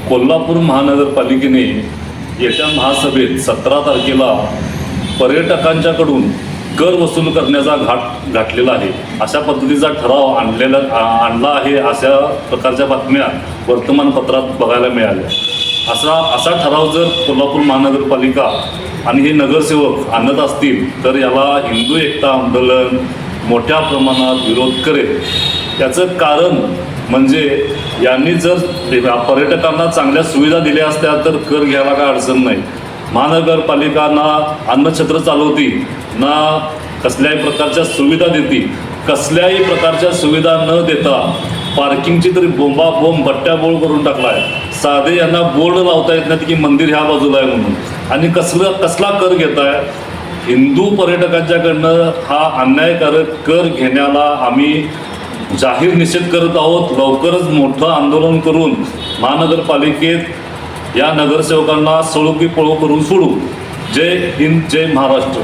कोल्हापूर महानगरपालिकेने येत्या महासभेत 17 तारखेला पर्यटकांच्याकडून कर वसूल करण्याचा घातलेला आहे, अशा पद्धतीचा ठराव आणला आहे, अशा प्रकारच्या बातम्या वर्तमानपत्रात बघायला मिळाल्या। असा ठराव जर कोल्हापूर महानगरपालिका आणि हे नगरसेवक आणत असतील तर याला हिंदू एकता आंदोलन मोठ्या प्रमाणात विरोध करेल। याचं कारण म्हणजे यांनी जर पर्यटकांना चांगल्या सुविधा दिल्या असत्या तर कर घ्यायला काय अडचण नाही। महानगरपालिका ना अन्नछत्र चालवती ना कसल्याही प्रकारच्या सुविधा देती, कसल्याही प्रकारच्या सुविधा न देता पार्किंगची तरी बोंबाबोंब बट्ट्याबोळ करून टाकला आहे। साधे यांना बोर्ड लावता येत नाही की मंदिर ह्या बाजूला आहे म्हणून, आणि कसला कर घेताय हिंदू पर्यटकांच्याकडनं। हा अन्यायकारक कर घेण्याला आम्ही जाहीर निषेध करत आहोत। लवकरच मोठं आंदोलन करून महानगरपालिकेत या नगरसेवकांना सळो की पळो करून सोडू। जय हिंद, जय महाराष्ट्र।